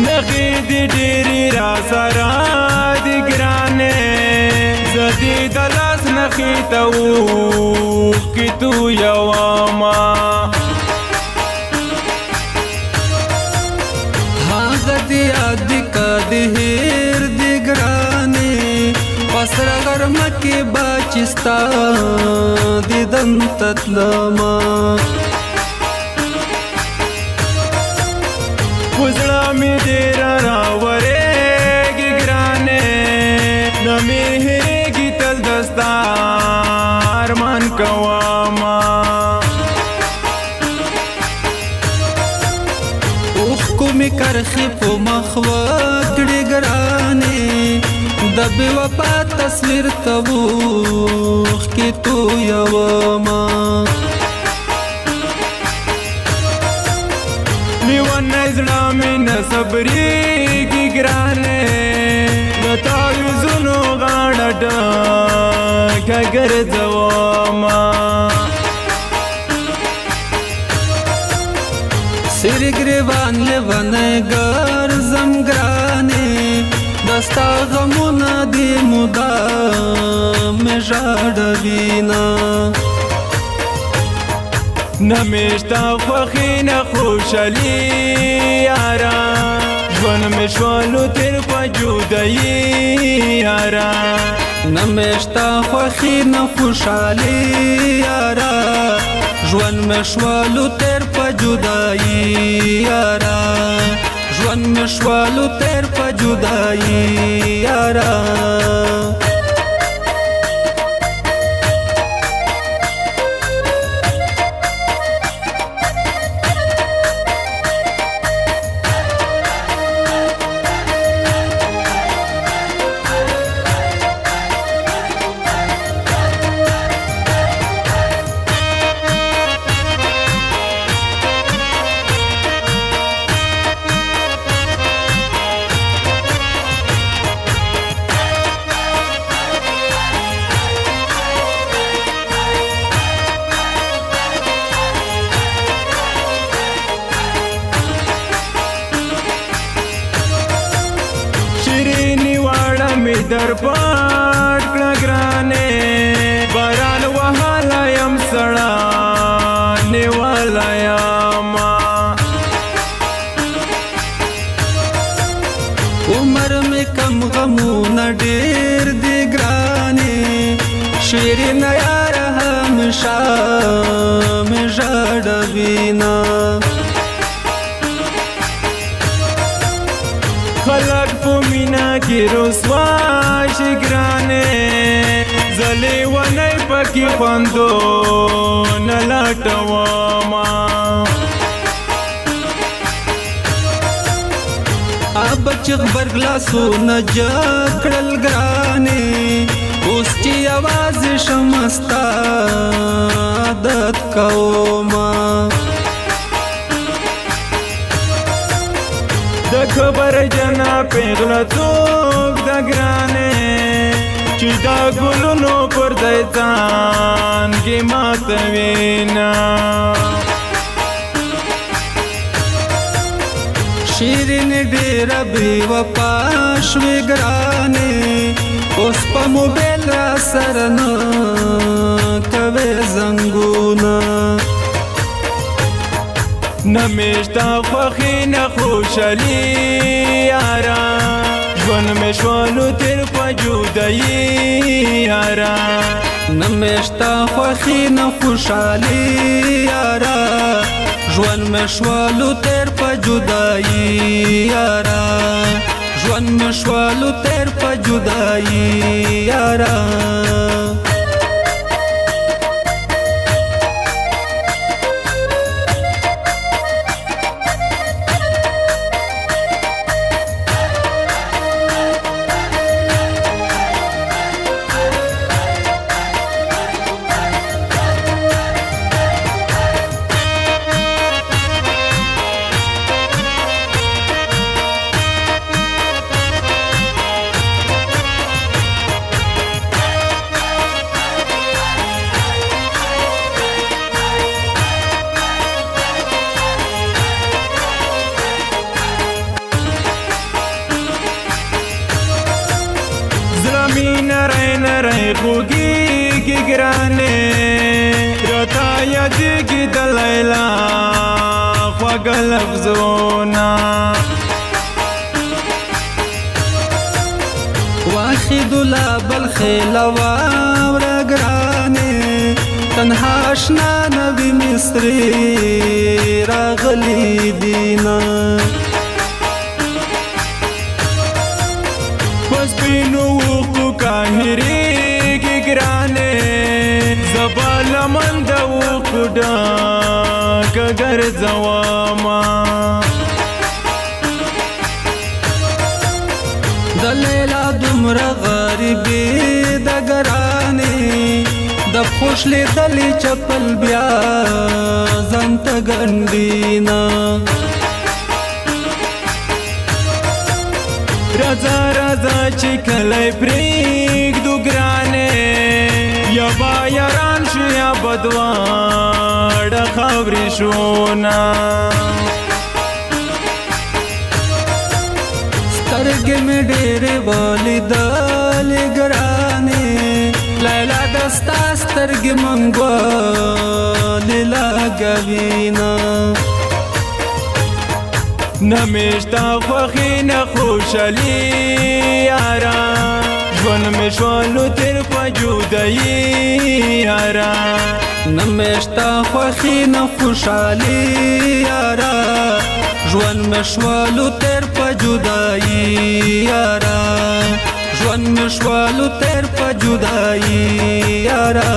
نخې دې ډېرې را سره دي ګرانې زه دې د لاس نخې ته اوښکې تویومه هغه دې یاد دي که دې هېر دي ګرانې په سره غرمه کې به چې ستا دیدن ته تلمه په زړه مې ډېره راورېږي ګرانې نه مې هېرېږي تل د ستا ارمان کومه اوښکو مې کرښې په مخ وکړې ګرانې د بې وفا تصویر ته اوښکې تویومه لیونی زړه مې نه صبرېږي ګرانې د تعویذونو غاړه ډکه ګرځومه سری ګریوان لیونی ګرځم ګرانې د ستا غمونه دې مدام مې ژړوینه نه مې شته خوښي نه خوشحالي یاره ژوند مې شولو تېر په جدایي یاره نه مې شته خوښي نه خوشحالي یاره ژوند مې شولو تېر په جدایي یاره ژوند مې شولو تېر په جدایي یاره شیریني واړه مې در پټ کړه ګرانې باران وهلی یم سړه نیولی یمه عمر مې کم غمونه ډېر دي ګرانې شیرینه یاره همیشه مې ژړوینه خلک په مینا کې رسوا شي ګرانې زه لیونی پکې خوندونه لټومه اب چې غبرګلاسونه جګ کړل ګرانې اوس چې یوازې شم ستا عادت کومه د خبر جنا پیغله څوک د ګرانې چې د ګلونو پر دی ځان کې ماتوینه شیرینې ډېره بې وفا شوې ګرانې اوس په موبایل را سره نه کوې زنګونه نه مې شته خوښي نه خوشحالي یاره ژوند مې شولو تېر په جدایي یاره نه مې شته خوښي نه خوشحالي یاره ژوند مې شولو تېر په جدایي یاره ژوند مې شولو تېر په جدایي یاره نری خوږیږي ګرانې راته یادېږي د لیلا خواږه لفظونه واخد لا بالخيل واورا ګرانې تنها آشنا نبی مصری راغلی دینا پس پینو وخو کاهریږي ګرانې زبا لمن د وخو ډاکه ګرځومه د لیلا دومره غریبي د ګرانې د خوش لیدلې چپل بیا ځان ته ګنډینا راځه راځه چې کلی پرېږدو ګرانې یا به یاران شو یا به دواړه خاورې شونه سترګې مې ډېرې ولیدلې ګرانې لیلا د ستا سترګې منګولې لګوینه نه مې شته خوښي نه خوشحالي یاره ژوند مې شولو تېر په جدایي یاره نه مې شته خوښي نه خوشحالي یاره ژوند مې شولو تېر په جدایي یاره ژوند مې شولو تېر په جدایي یاره